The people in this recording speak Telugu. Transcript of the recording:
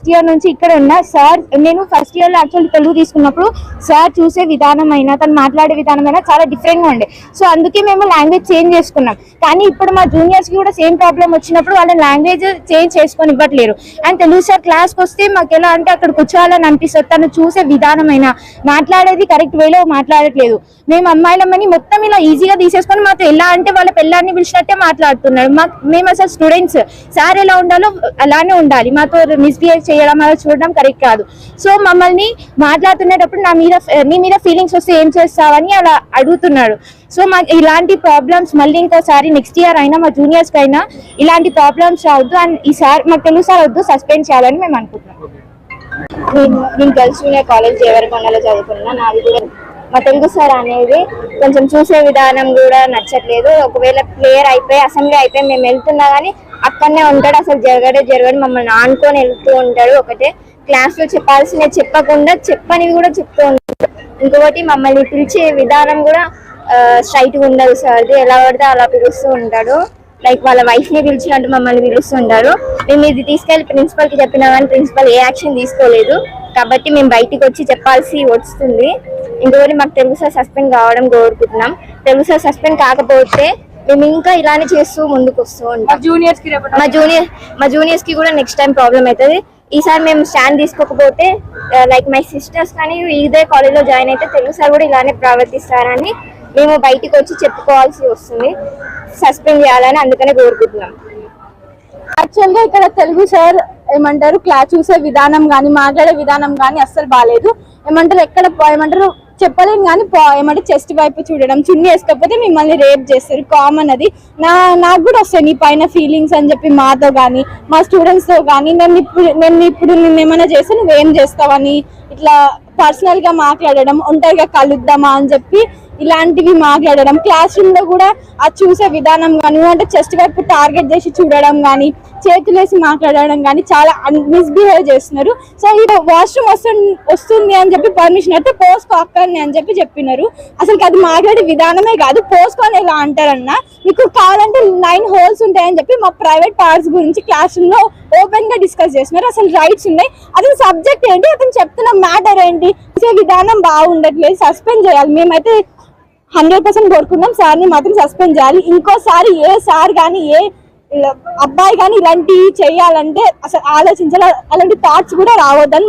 ఇయర్ నుంచి ఇక్కడ ఉన్న సార్, నేను ఫస్ట్ ఇయర్ లో యాక్చువల్లీ తెలుగు తీసుకున్నప్పుడు సార్ చూసే విధానం అయినా తను మాట్లాడే విధానం అయినా చాలా డిఫరెంట్ గా ఉండే. సో అందుకే మేము లాంగ్వేజ్ చేంజ్ చేసుకున్నాం. కానీ ఇప్పుడు మా జూనియర్స్ కి కూడా సేమ్ ప్రాబ్లం వచ్చినప్పుడు వాళ్ళ లాంగ్వేజ్ చేంజ్ చేసుకొని ఇవ్వట్లేరు. అండ్ తెలుగు సార్ క్లాస్ కి వస్తే మాకు ఎలా అంటే అక్కడ కూర్చోవాలని అనిపిస్తుంది. తను చూసే విధానం అయినా మాట్లాడేది కరెక్ట్ వేలో మాట్లాడట్లేదు. మేము అమ్మాయిలమ్మని మొత్తం ఇలా ఈజీగా తీసేసుకొని మాతో ఎలా అంటే వాళ్ళ పిల్లల్ని పిలిచినట్టే మాట్లాడుతున్నారు. మేము అసలు స్టూడెంట్స్, సార్ ఎలా ఉండాలో అలానే ఉండాలి. మాతో మిస్బిహేవ్ చేయడం అలా చూడడం కరెక్ట్ కాదు. సో మమ్మల్ని మాట్లాడుతున్నప్పుడు నీ మీద ఫీలింగ్స్ వస్తే ఏం చేస్తావని అలా అడుగుతున్నాడు. సో మాకు ఇలాంటి ప్రాబ్లమ్స్ మళ్ళీ ఇంకోసారి నెక్స్ట్ ఇయర్ అయినా మా జూనియర్స్ కి అయినా ఇలాంటి ప్రాబ్లమ్స్ రావద్దు. అండ్ ఈసారి మాకు తెలుగు సార్ వద్దు, సస్పెండ్ చేయాలని మేము అనుకుంటున్నాం. నేను గర్ల్స్ జూనియర్ కాలేజ్ దేవరకొండలో చదువుకున్నా. నాది కూడా మా తెలుగు సార్ అనేది కొంచెం చూసే విధానం కూడా నచ్చట్లేదు. ఒకవేళ ప్లేయర్ అయిపోయి అసెంబ్లీ అయిపోయి మేము వెళ్తున్నా కానీ అక్కడనే ఉంటాడు. అసలు జరగడు మమ్మల్ని ఆనుకొని వెళ్తూ ఉంటాడు. ఒకటే క్లాస్ లో చెప్పాల్సినవి చెప్పకుండా చెప్పనివి కూడా చెప్తూ ఉంటాడు. ఇంకొకటి మమ్మల్ని పిలిచే విధానం కూడా స్ట్రైట్ గా ఉండదు సార్ది. ఎలా పడితే అలా పిలుస్తూ ఉంటాడు. లైక్ వాళ్ళ వైఫ్ ని పిలిచినట్టు మమ్మల్ని పిలుస్తుంటారు. మేము ఇది తీసుకెళ్లి ప్రిన్సిపల్ కి చెప్పినా కానీ ప్రిన్సిపల్ ఏ యాక్షన్ తీసుకోలేదు. కాబట్టి మేము బయటికి వచ్చి చెప్పాల్సి వస్తుంది. ఇంకొకటి మాకు తెలుగు సార్ సస్పెండ్ కావడం కోరుకుంటున్నాం. తెలుగు సార్ సస్పెండ్ కాకపోతే మేము ఇంకా ఇలానే చేస్తూ ముందుకు వస్తూ ఉంటాం. మా జూనియర్స్ కి కూడా నెక్స్ట్ టైం ప్రాబ్లం అవుతుంది. ఈసారి మేము స్టాండ్ తీసుకోకపోతే లైక్ మై సిస్టర్స్ కానీ ఇదే కాలేజ్ లో జాయిన్ అయితే తెలుగు సార్ కూడా ఇలానే ప్రవర్తిస్తారని మేము బయటికి వచ్చి చెప్పుకోవాల్సి వస్తుంది. సస్పెండ్ చేయాలని అందుకనే కోరుకుంటున్నాం. యాక్చువల్ గా ఇక్కడ తెలుగు సార్ ఏమంటారు క్లాస్ చూసే విధానం కానీ మాట్లాడే విధానం కానీ అస్సలు బాగాలేదు. ఏమంటారు చెప్పలేము కానీ ఏమంటే చెస్ట్ వైపు చూడడం, చున్నీ వేసుకోకపోతే మిమ్మల్ని రేప్ చేస్తారు. కామన్ అది. నాకు కూడా వస్తాయి నీ పైన ఫీలింగ్స్ అని చెప్పి మాతో కానీ మా స్టూడెంట్స్ తో కానీ నేను ఇప్పుడు ఏమైనా చేస్తే నువ్వేం చేస్తావని ఇట్లా పర్సనల్ గా మాట్లాడడం, ఒంటరిగా కలుద్దామా అని చెప్పి ఇలాంటివి మాట్లాడడం. క్లాస్ రూమ్ లో కూడా అది చూసే విధానం కానీ అంటే చెస్ట్ వైపు టార్గెట్ చేసి చూడడం కానీ చేతులేసి మాట్లాడడం కానీ చాలా మిస్బిహేవ్ చేస్తున్నారు. సో ఈ వాష్రూమ్ వస్తుంది అని చెప్పి పర్మిషన్ అయితే పోస్కో అక్కర్ని అని చెప్పినారు. అసలు అది మాట్లాడే విధానమే కాదు. పోస్కో అని ఎలా అంటారన్నా, మీకు కావాలంటే 9 హోల్స్ ఉంటాయని చెప్పి మా ప్రైవేట్ పార్ట్స్ గురించి క్లాస్ రూమ్ లో ఓపెన్ గా డిస్కస్ చేస్తున్నారు. అసలు రైట్స్ ఉన్నాయి, అతని సబ్జెక్ట్ ఏంటి, అతను చెప్తున్న మ్యాటర్ ఏంటి, విధానం బాగుండట్లేదు, సస్పెండ్ చేయాలి. మేమైతే 100% కోరుకున్నాం సార్ని మాత్రం సస్పెండ్ చేయాలి. ఇంకోసారి ఏ సార్ కానీ ఏ అబ్బాయి కానీ ఇలాంటివి చేయాలంటే అసలు ఆలోచించాలి. అలాంటి థాట్స్ కూడా రావద్దని